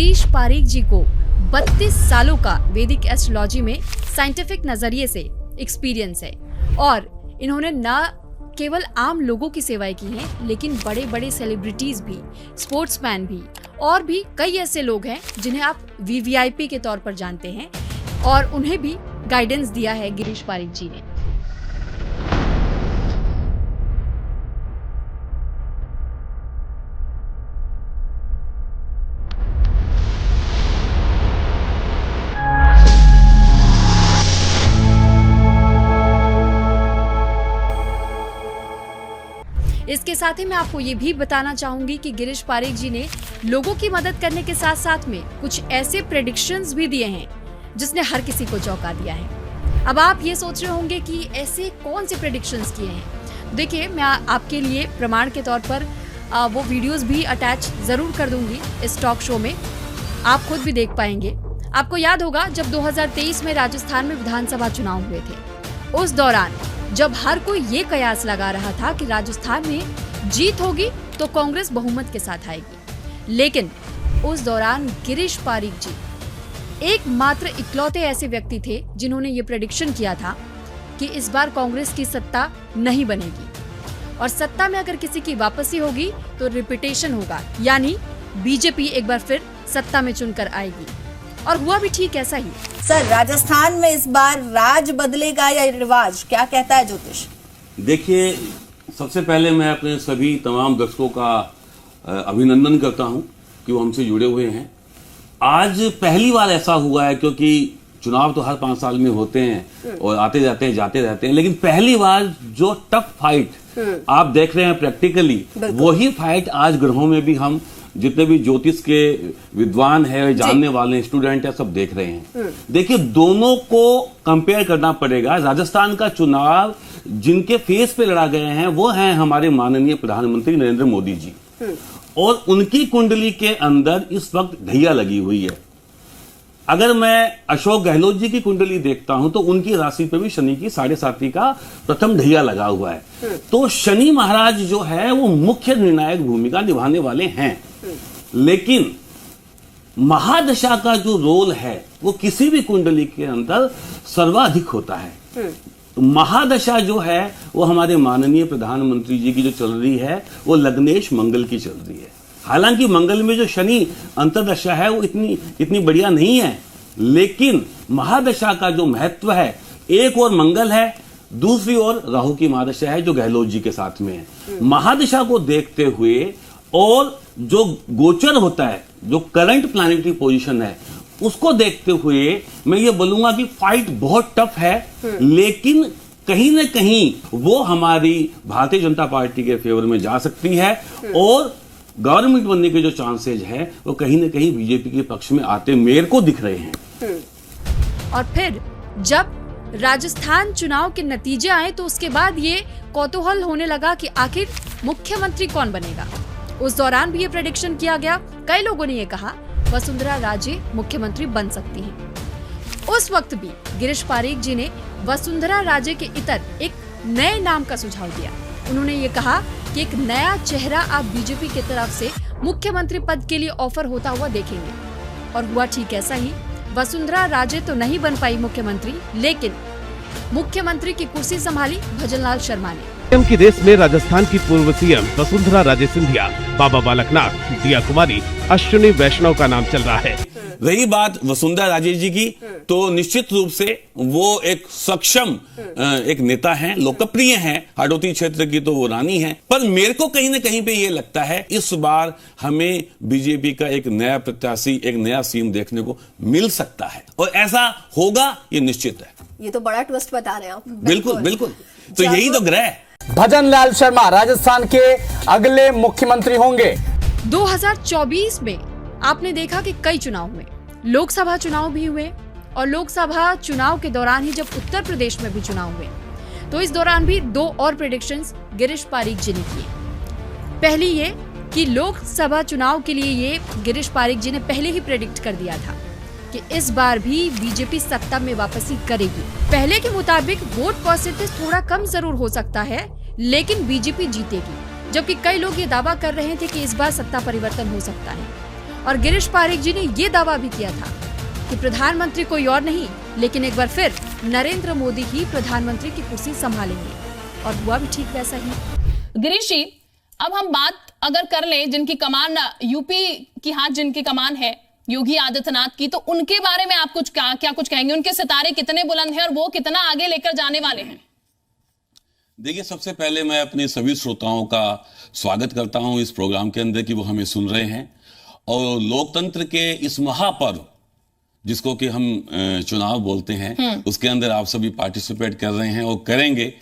गिरीश पारीक जी को 32 सालों का वैदिक एस्ट्रोलॉजी में साइंटिफिक नजरिए से एक्सपीरियंस है और इन्होंने न केवल आम लोगों की सेवाएं की हैं, लेकिन बड़े बड़े सेलिब्रिटीज भी, स्पोर्ट्समैन भी और भी कई ऐसे लोग हैं जिन्हें आप वीवीआईपी के तौर पर जानते हैं और उन्हें भी गाइडेंस दिया है गिरीश पारीक जी ने। इसके साथ ही मैं आपको ये भी बताना चाहूंगी कि गिरीश पारीक जी ने लोगों की मदद करने के साथ साथ में कुछ ऐसे प्रेडिक्शंस भी दिए हैं जिसने हर किसी को चौंका दिया है। अब आप ये सोच रहे होंगे कि ऐसे कौन से प्रेडिक्शंस किए हैं। देखिए, मैं आपके लिए प्रमाण के तौर पर वो वीडियोस भी अटैच जरूर कर दूंगी इस टॉक शो में, आप खुद भी देख पाएंगे। आपको याद होगा जब 2023 में राजस्थान में विधानसभा चुनाव हुए थे, उस दौरान जब हर कोई ये कयास लगा रहा था कि राजस्थान में जीत होगी तो कांग्रेस बहुमत के साथ आएगी, लेकिन उस दौरान गिरीश पारीक जी एकमात्र इकलौते ऐसे व्यक्ति थे जिन्होंने ये प्रेडिक्शन किया था कि इस बार कांग्रेस की सत्ता नहीं बनेगी और सत्ता में अगर किसी की वापसी होगी तो रिपीटेशन होगा, यानी बीजेपी एक बार फिर सत्ता में चुनकर आएगी। और हुआ भी ठीक ऐसा ही। सर, राजस्थान में इस बार राज बदलेगा या रिवाज, क्या कहता है ज्योतिष? देखिए, सबसे पहले मैं अपने सभी तमाम दर्शकों का अभिनंदन करता हूं कि वो हमसे जुड़े हुए हैं। आज पहली बार ऐसा हुआ है, क्योंकि चुनाव तो हर 5 साल में होते हैं और आते जाते हैं जाते रहते हैं, लेकिन पहली बार जो टफ फाइट आप देख रहे हैं प्रैक्टिकली, वही फाइट आज ग्रहों में भी हम जितने भी ज्योतिष के विद्वान है, जानने वाले स्टूडेंट है, सब देख रहे हैं। देखिए, दोनों को कंपेयर करना पड़ेगा। राजस्थान का चुनाव जिनके फेस पे लड़ा गए हैं वो हैं हमारे माननीय प्रधानमंत्री नरेंद्र मोदी जी, और उनकी कुंडली के अंदर इस वक्त ढैया लगी हुई है। अगर मैं अशोक गहलोत जी की कुंडली देखता हूं तो उनकी राशि पे भी शनि की 7.5 का प्रथम ढैया लगा हुआ है। तो शनि महाराज जो है वो मुख्य निर्णायक भूमिका निभाने वाले हैं, लेकिन महादशा का जो रोल है वो किसी भी कुंडली के अंदर सर्वाधिक होता है। तो महादशा जो है वो हमारे माननीय प्रधानमंत्री जी की जो चल रही है वो लग्नेश मंगल की चल रही है। हालांकि मंगल में जो शनि अंतर्दशा है वो इतनी बढ़िया नहीं है, लेकिन महादशा का जो महत्व है, एक और मंगल है, दूसरी ओर राहु की महादशा है जो गहलोत जी के साथ में है। महादशा को देखते हुए और जो गोचर होता है, जो करंट प्लैनेटरी पोजीशन है, उसको देखते हुए मैं ये बोलूंगा कि फाइट बहुत टफ है, लेकिन कहीं न कहीं वो हमारी भारतीय जनता पार्टी के फेवर में जा सकती है और गवर्नमेंट बनने के जो चांसेज हैं वो कहीं न कहीं बीजेपी के पक्ष में आते मेरे को दिख रहे हैं। और फिर जब राजस्थान चुनाव के नतीजे आए तो उसके बाद ये कौतूहल होने लगा कि आखिर मुख्यमंत्री कौन बनेगा। उस दौरान भी ये प्रेडिक्शन किया गया। कई लोगों ने ये कहा वसुंधरा राजे मुख्यमंत्री बन सकती हैं। उस वक्त भी गिरीश पारीक जी ने वसुंधरा राजे के इतर एक नए नाम का सुझाव दिया। उन्होंने ये कहा कि एक नया चेहरा आप बीजेपी की तरफ से मुख्यमंत्री पद के लिए ऑफर होता हुआ देखेंगे, और हुआ ठीक ऐसा ही। वसुंधरा राजे तो नहीं बन पाई मुख्यमंत्री, लेकिन मुख्यमंत्री की कुर्सी संभाली भजनलाल शर्मा ने। सीएम की रेस में राजस्थान की पूर्व सीएम वसुंधरा राजे सिंधिया, बाबा बालकनाथ, दिया कुमारी, अश्विनी वैष्णव का नाम चल रहा है। रही बात वसुंधरा राजे जी की, तो निश्चित रूप से वो एक सक्षम एक नेता हैं, लोकप्रिय हैं, हाडोती क्षेत्र की तो वो रानी हैं। पर मेरे को कहीं ना कहीं पे ये लगता है इस बार हमें बीजेपी का एक नया प्रत्याशी, एक नया सीन देखने को मिल सकता है, और ऐसा होगा ये निश्चित है। ये तो बड़ा ट्विस्ट बता रहे हैं आप। बिल्कुल बिल्कुल, तो यही तो ग्रह है। भजनलाल शर्मा राजस्थान के अगले मुख्यमंत्री होंगे। 2024 में आपने देखा कि कई चुनाव हुए, लोकसभा चुनाव भी हुए, और लोकसभा चुनाव के दौरान ही जब उत्तर प्रदेश में भी चुनाव हुए तो इस दौरान भी 2 और प्रेडिक्शंस गिरीश पारीक जी ने किए। पहली ये कि लोकसभा चुनाव के लिए ये गिरीश पारीक जी ने पहले ही प्रेडिक्ट कर दिया था कि इस बार भी बीजेपी सत्ता में वापसी करेगी। पहले के मुताबिक वोट परसेंटेज थोड़ा कम जरूर हो सकता है, लेकिन बीजेपी जीतेगी, जबकि कई लोग ये दावा कर रहे थे कि इस बार सत्ता परिवर्तन हो सकता है। और गिरीश पारीख जी ने ये दावा भी किया था कि प्रधानमंत्री कोई और नहीं, लेकिन एक बार फिर नरेंद्र मोदी ही प्रधानमंत्री की कुर्सी संभालेंगे, और हुआ भी ठीक वैसा ही। गिरीश जी, अब हम बात अगर कर लें जिनकी कमान यूपी की हाथ जिनकी कमान है योगी आदित्यनाथ की, तो उनके बारे में आप क्या कुछ कहेंगे? उनके सितारे कितने बुलंद हैं और वो कितना आगे लेकर जाने वाले हैं? देखिए, सबसे पहले मैं अपने सभी श्रोताओं का स्वागत करता हूं इस प्रोग्राम के अंदर कि वो हमें सुन रहे हैं, और लोकतंत्र के इस महापर्व जिसको कि हम चुनाव बोलते हैं, उसके अंदर आप सभी पार्टिसिपेट कर रहे हैं और करेंगे।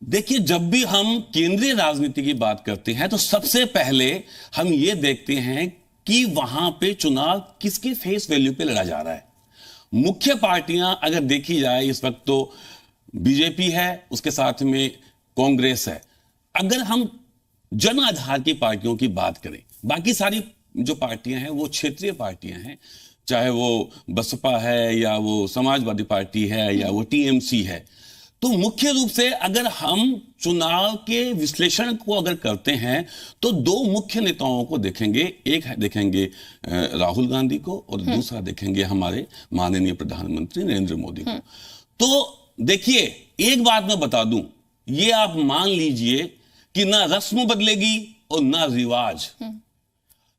देखिए, जब भी हम केंद्रीय राजनीति की बात करते हैं तो सबसे पहले हम ये देखते हैं कि वहां पे चुनाव किसके फेस वैल्यू पे लड़ा जा रहा है। मुख्य पार्टियां अगर देखी जाए इस वक्त तो बीजेपी है, उसके साथ में कांग्रेस है। अगर हम जन आधार की पार्टियों की बात करें, बाकी सारी जो पार्टियां हैं वो क्षेत्रीय पार्टियां हैं, चाहे वो बसपा है या वो समाजवादी पार्टी है या वो टीएमसी है। तो मुख्य रूप से अगर हम चुनाव के विश्लेषण को अगर करते हैं तो दो मुख्य नेताओं को देखेंगे, एक देखेंगे राहुल गांधी को और दूसरा देखेंगे हमारे माननीय प्रधानमंत्री नरेंद्र मोदी को। तो देखिए, एक बात मैं बता दूं, ये आप मान लीजिए कि ना रस्म बदलेगी और ना रिवाज,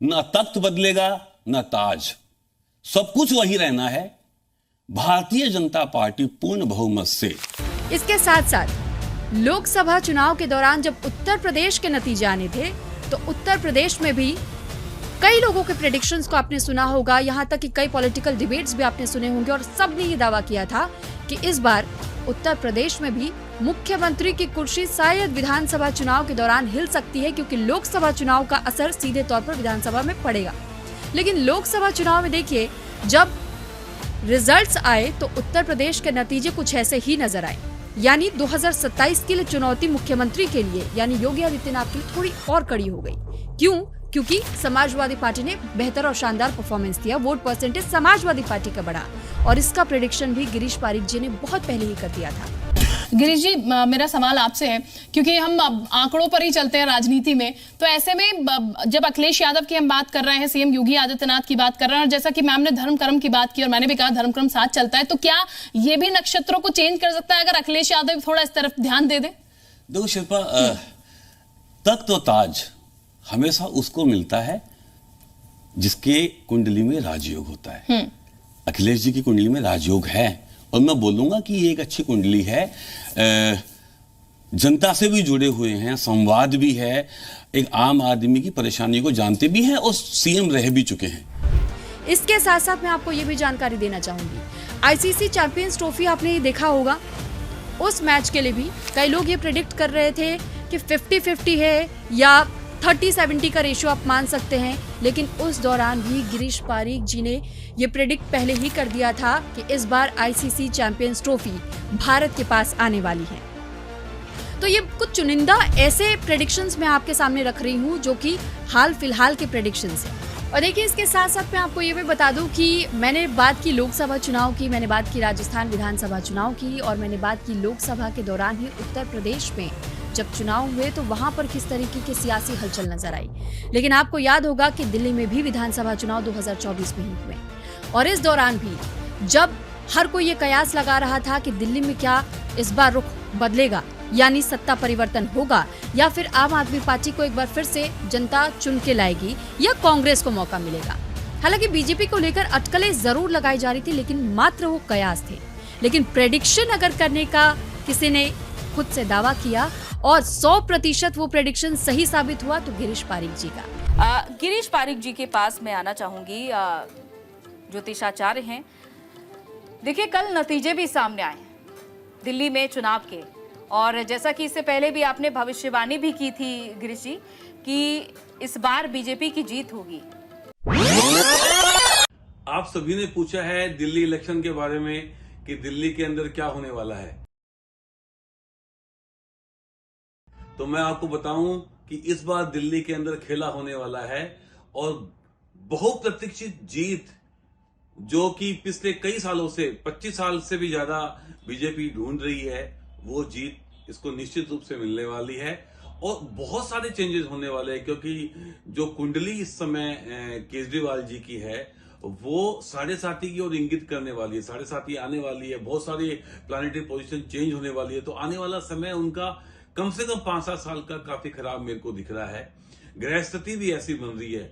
ना तख्त बदलेगा ना ताज, सब कुछ वही रहना है। भारतीय जनता पार्टी पूर्ण बहुमत से। इसके साथ साथ लोकसभा चुनाव के दौरान जब उत्तर प्रदेश के नतीजे आने थे, तो उत्तर प्रदेश में भी कई लोगों के प्रेडिक्शंस को आपने सुना होगा, यहाँ तक कि कई पॉलिटिकल डिबेट्स भी आपने सुने होंगे, और सबने ये दावा किया था कि इस बार उत्तर प्रदेश में भी मुख्यमंत्री की कुर्सी शायद विधानसभा चुनाव के दौरान हिल सकती है, क्योंकि लोकसभा चुनाव का असर सीधे तौर पर विधानसभा में पड़ेगा। लेकिन लोकसभा चुनाव में देखिए, जब रिजल्ट्स आए तो उत्तर प्रदेश के नतीजे कुछ ऐसे ही नजर आए, यानी 2027 के लिए चुनौती मुख्यमंत्री के लिए यानी योगी आदित्यनाथ के लिए थोड़ी और कड़ी हो गई। क्यों? क्योंकि समाजवादी पार्टी ने बेहतर और शानदार परफॉर्मेंस दिया, वोट परसेंटेज समाजवादी पार्टी का बढ़ा, और इसका प्रेडिक्शन भी गिरीश पारीख जी ने बहुत पहले ही कर दिया था। गिरीश जी, मेरा सवाल आपसे है, क्योंकि हम आंकड़ों पर ही चलते हैं राजनीति में, तो ऐसे में जब अखिलेश यादव की हम बात कर रहे हैं, सीएम योगी आदित्यनाथ की बात कर रहे हैं, और जैसा कि मैम ने धर्म कर्म की बात की और मैंने भी कहा धर्म कर्म साथ चलता है, तो क्या ये भी नक्षत्रों को चेंज कर सकता है अगर अखिलेश यादव थोड़ा इस तरफ ध्यान दे दे? देखो शिल्पा, तख्त और ताज हमेशा उसको मिलता है जिसके कुंडली में राजयोग होता है। अखिलेश जी की कुंडली में राजयोग है, और मैं बोलूंगा कि ये एक अच्छी कुंडली है, जनता से भी जुड़े हुए हैं, संवाद भी है, एक आम आदमी की परेशानी को जानते भी हैं और सीएम रह भी चुके हैं। इसके साथ साथ मैं आपको ये भी जानकारी देना चाहूंगी, आईसीसी चैंपियंस ट्रॉफी आपने ये देखा होगा, उस मैच के लिए भी कई लोग ये प्रेडिक्ट कर रहे थे कि 50-50 है या 30-70 का रेशियो आप मान सकते हैं, लेकिन उस दौरान भी गिरीश पारीख जी ने ये प्रेडिक्ट पहले ही कर दिया था कि इस बार आईसीसी चैंपियंस ट्रॉफी भारत के पास आने वाली है। तो ये कुछ चुनिंदा ऐसे प्रेडिक्शंस मैं आपके सामने रख रही हूँ जो कि हाल फिलहाल के प्रेडिक्शंस हैं। और देखिए, इसके साथ साथ मैं आपको ये भी बता दूं कि मैंने बात की लोकसभा चुनाव की, मैंने बात की राजस्थान विधानसभा चुनाव की, और मैंने बात की लोकसभा के दौरान ही उत्तर प्रदेश में जब चुनाव हुए तो वहां पर किस तरीके की सियासी हलचल नजर आई। लेकिन आपको याद होगा कि दिल्ली में भी विधानसभा चुनाव 2024 में ही हुए, और इस दौरान भी जब हर कोई ये कयास लगा रहा था कि दिल्ली में क्या इस बार रुख बदलेगा, यानी सत्ता परिवर्तन होगा, या फिर आम आदमी पार्टी को एक बार फिर से जनता चुन के लाएगी, या कांग्रेस को मौका मिलेगा। हालांकि बीजेपी को लेकर अटकलें जरूर लगाई जा रही थी, लेकिन मात्र वो कयास थे। लेकिन प्रेडिक्शन अगर करने का किसी ने खुद से दावा किया और 100% वो प्रेडिक्शन सही साबित हुआ तो गिरीश पारीख जी का। गिरीश पारीख जी के पास मैं आना चाहूंगी, ज्योतिषाचार्य हैं। देखिए, कल नतीजे भी सामने आए दिल्ली में चुनाव के, और जैसा कि इससे पहले भी आपने भविष्यवाणी भी की थी गिरीश जी कि इस बार बीजेपी की जीत होगी। आप सभी ने पूछा है दिल्ली इलेक्शन के बारे में कि दिल्ली के अंदर क्या होने वाला है, तो मैं आपको बताऊं कि इस बार दिल्ली के अंदर खेला होने वाला है, और बहुप्रतीक्षित जीत जो कि पिछले कई सालों से 25 साल से भी ज्यादा बीजेपी ढूंढ रही है, वो जीत इसको निश्चित रूप से मिलने वाली है। और बहुत सारे चेंजेस होने वाले हैं, क्योंकि जो कुंडली इस समय केजरीवाल जी की है वो 7.5 की ओर इंगित करने वाली है। 7.5 आने वाली है, बहुत सारी प्लानिटरी पोजीशन चेंज होने वाली है, तो आने वाला समय उनका कम से कम 5-7 साल का काफी खराब मेरे को दिख रहा है। ग्रह स्थिति भी ऐसी बन रही है।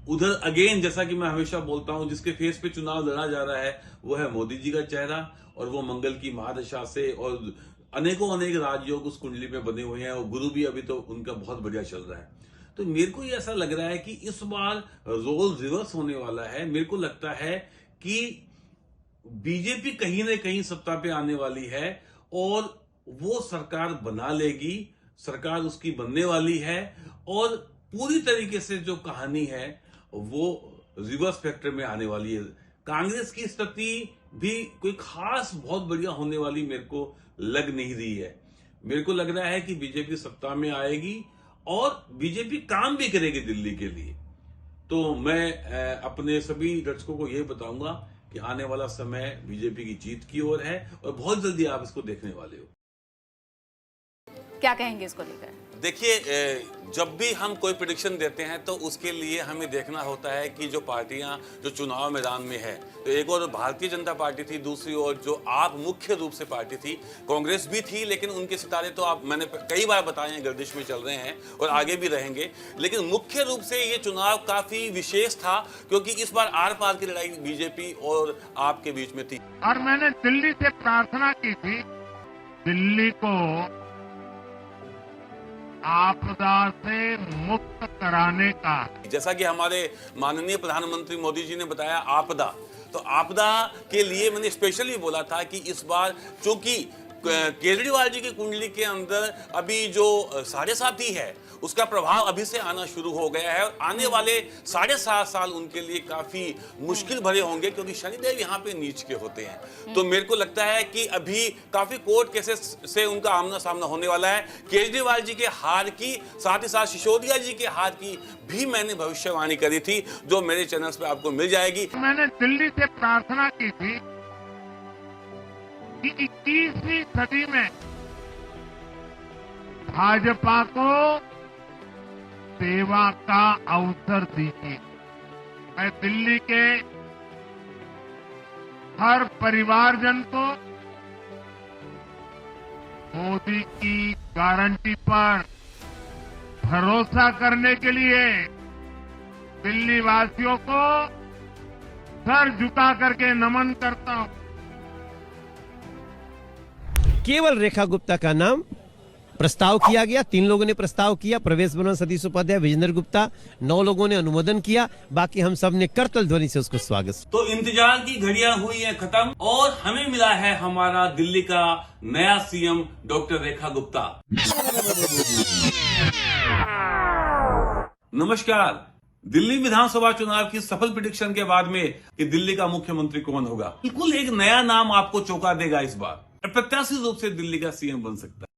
उधर अगेन, जैसा कि मैं हमेशा बोलता हूं, जिसके फेस पे चुनाव लड़ा जा रहा है वो है मोदी जी का चेहरा, और वो मंगल की महादशा से और अनेक राजयोग उस कुंडली में बने हुए हैं, और गुरु भी अभी तो उनका बहुत बढ़िया चल रहा है। तो मेरे को ये ऐसा लग रहा है कि इस बार रोल रिवर्स होने वाला है। मेरे को लगता है कि बीजेपी कहीं ना कहीं सत्ता पे आने वाली है और वो सरकार बना लेगी, सरकार उसकी बनने वाली है, और पूरी तरीके से जो कहानी है वो रिवर्स फैक्टर में आने वाली है। कांग्रेस की स्थिति भी कोई खास बहुत बढ़िया होने वाली मेरे को लग नहीं रही है। मेरे को लग रहा है कि बीजेपी सत्ता में आएगी और बीजेपी काम भी करेगी दिल्ली के लिए। तो मैं अपने सभी दर्शकों को यही बताऊंगा कि आने वाला समय बीजेपी की जीत की ओर है, और बहुत जल्दी आप इसको देखने वाले हो। क्या कहेंगे इसको लेकर? देखिए, जब भी हम कोई प्रेडिक्शन देते हैं तो उसके लिए हमें देखना होता है कि जो पार्टियां जो चुनाव मैदान में है, तो एक और भारतीय जनता पार्टी थी, दूसरी ओर जो आप मुख्य रूप से पार्टी थी कांग्रेस भी थी, लेकिन उनके सितारे तो आप मैंने कई बार बताए हैं गर्दिश में चल रहे हैं और आगे भी रहेंगे। लेकिन मुख्य रूप से ये चुनाव काफी विशेष था, क्योंकि इस बार आर पार की लड़ाई बीजेपी और आपके बीच में थी। और मैंने दिल्ली से प्रार्थना की थी, दिल्ली को आपदा से मुक्त कराने का। जैसा कि हमारे माननीय प्रधानमंत्री मोदी जी ने बताया आपदा, तो आपदा के लिए मैंने स्पेशली बोला था कि इस बार चूंकि केजरीवाल जी की कुंडली के अंदर अभी जो 7.5 है उसका प्रभाव अभी से आना शुरू हो गया है, और आने वाले 7.5 साल उनके लिए काफी मुश्किल भरे होंगे, क्योंकि शनिदेव यहाँ पे नीच के होते हैं। तो मेरे को लगता है कि अभी काफी कोर्ट केसेस से उनका आमना सामना होने वाला है। केजरीवाल जी के हार की, साथ ही साथ सिसोदिया जी के हार की भी मैंने भविष्यवाणी करी थी, जो मेरे चैनल्स पे आपको मिल जाएगी। मैंने दिल्ली से प्रार्थना की थी कि 21वीं सदी में भाजपा को सेवा का अवसर दीजिए। मैं दिल्ली के हर परिवारजन को मोदी की गारंटी पर भरोसा करने के लिए दिल्ली वासियों को सर झुका करके नमन करता हूं। केवल रेखा गुप्ता का नाम प्रस्ताव किया गया। 3 लोगों ने प्रस्ताव किया, प्रवेश बर्मन, सतीश उपाध्याय, विजेंद्र गुप्ता। 9 लोगों ने अनुमोदन किया, बाकी हम सब ने करतल ध्वनि से उसको स्वागत। तो इंतजार की घड़ियां हुई हैं खत्म, और हमें मिला है हमारा दिल्ली का नया सीएम डॉक्टर रेखा गुप्ता। नमस्कार। दिल्ली विधानसभा चुनाव की सफल प्रेडिक्शन के बाद में कि दिल्ली का मुख्यमंत्री कौन होगा, बिल्कुल एक नया नाम आपको चौंका देगा। इस बार अप्रत्याशित रूप से दिल्ली का सीएम बन सकता है।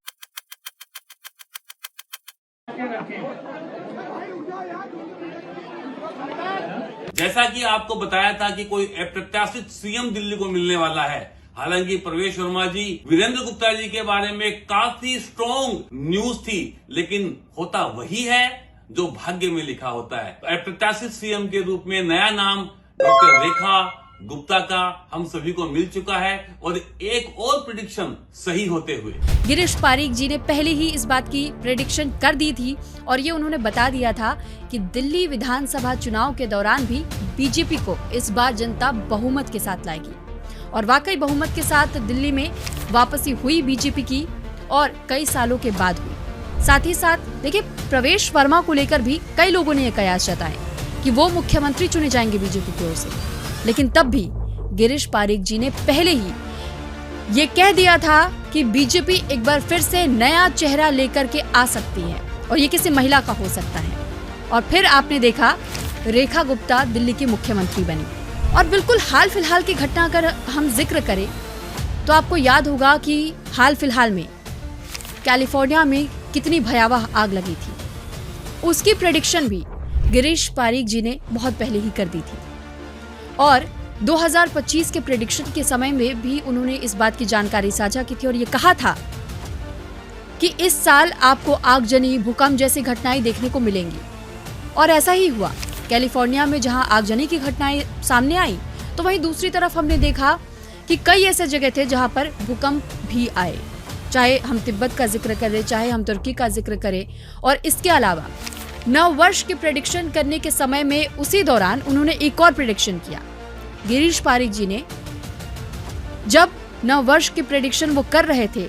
जैसा कि आपको बताया था कि कोई अप्रत्याशित सीएम दिल्ली को मिलने वाला है। हालांकि प्रवेश वर्मा जी, वीरेंद्र गुप्ता जी के बारे में काफी स्ट्रॉन्ग न्यूज थी, लेकिन होता वही है जो भाग्य में लिखा होता है। अप्रत्याशित सीएम के रूप में नया नाम डॉक्टर रेखा गुप्ता का हम सभी को मिल चुका है, और एक और प्रेडिक्शन सही होते हुए गिरीश पारीक जी ने पहले ही इस बात की प्रेडिक्शन कर दी थी, और ये उन्होंने बता दिया था कि दिल्ली विधानसभा चुनाव के दौरान भी बीजेपी को इस बार जनता बहुमत के साथ लाएगी। और वाकई बहुमत के साथ दिल्ली में वापसी हुई बीजेपी की, और कई सालों के बाद हुई। साथ ही साथ देखिए, प्रवेश वर्मा को लेकर भी कई लोगों ने यह कयास जताए कि वो मुख्यमंत्री चुने जाएंगे बीजेपी की ओर से, लेकिन तब भी गिरीश पारीक जी ने पहले ही ये कह दिया था कि बीजेपी एक बार फिर से नया चेहरा लेकर के आ सकती है, और ये किसी महिला का हो सकता है। और फिर आपने देखा रेखा गुप्ता दिल्ली की मुख्यमंत्री बनी। और बिल्कुल हाल फिलहाल की घटना अगर हम जिक्र करें तो आपको याद होगा कि हाल फिलहाल में कैलिफोर्निया में कितनी भयावह आग लगी थी। उसकी प्रेडिक्शन भी गिरीश पारीक जी ने बहुत पहले ही कर दी थी, और 2025 के प्रेडिक्शन के समय में भी उन्होंने इस बात की जानकारी साझा की थी, और ये कहा था कि इस साल आपको आगजनी, भूकंप जैसी घटनाएं देखने को मिलेंगी। और ऐसा ही हुआ। कैलिफोर्निया में जहां आगजनी की घटनाएं सामने आई, तो वहीं दूसरी तरफ हमने देखा कि कई ऐसे जगह थे जहां पर भूकंप भी आए। चाहे हम तिब्बत का जिक्र करें, चाहे हम तुर्की का जिक्र करें। और इसके अलावा नववर्ष की प्रेडिक्शन करने के समय में उसी दौरान उन्होंने एक और प्रेडिक्शन किया। गिरीश पारिक जी ने जब नववर्ष की प्रेडिक्शन वो कर रहे थे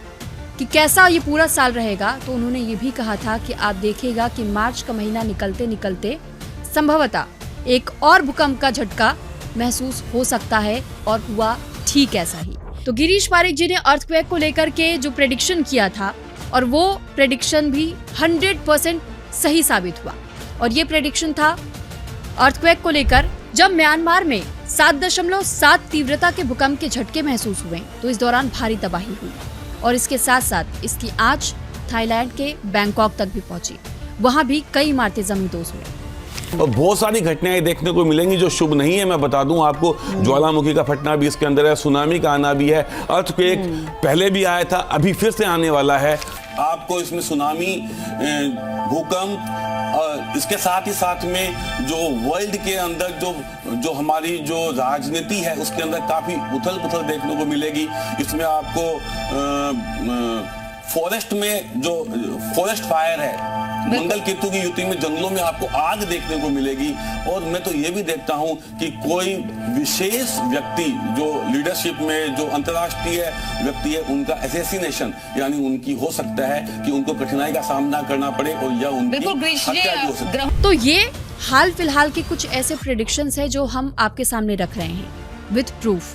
कि कैसा ये पूरा साल रहेगा, तो उन्होंने ये भी कहा था कि आप देखिएगा कि मार्च का महीना निकलते निकलते संभवतः एक और भूकंप का झटका महसूस हो सकता है। और हुआ ठीक ऐसा ही। तो गिरीश पारिक जी ने अर्थक्वेक को लेकर के जो प्रेडिक्शन किया था, और वो प्रेडिक्शन भी 100% सही साबित हुआ। और ये प्रेडिक्शन था अर्थक्वेक को लेकर, जब म्यांमार में 7.7 तीव्रता के भूकंप के झटके महसूस हुए, तो इस दौरान भारी तबाही हुई। और इसके साथ साथ इसकी आंच थाईलैंड के बैंकॉक तक भी पहुंची। वहां भी कई इमारतें जमींदोज हुई। और बहुत सारी घटनाएं देखने को मिलेंगी जो शुभ नहीं है। मैं बता दूं आपको, ज्वालामुखी का फटना भी इसके अंदर है, सुनामी का आना भी है, अर्थक्वेक पहले भी आया था, अभी फिर से आने वाला है। आपको इसमें सुनामी, भूकंप, इसके साथ ही साथ में जो वर्ल्ड के अंदर जो हमारी जो राजनीति है उसके अंदर काफी उथल पुथल देखने को मिलेगी। इसमें आपको फॉरेस्ट में जो फॉरेस्ट फायर है, मंगल केतु की युति में जंगलों में आपको आग देखने को मिलेगी। और मैं तो ये भी देखता हूं कि कोई विशेष व्यक्ति जो लीडरशिप में जो अंतर्राष्ट्रीय व्यक्ति है, उनका असैसिनेशन यानी उनकी हो सकता है कि उनको कठिनाई का सामना करना पड़े और या उनकी हत्या भी हो सकती है। तो ये हाल फिलहाल के कुछ ऐसे प्रेडिक्शंस है जो हम आपके सामने रख रहे हैं विद प्रूफ।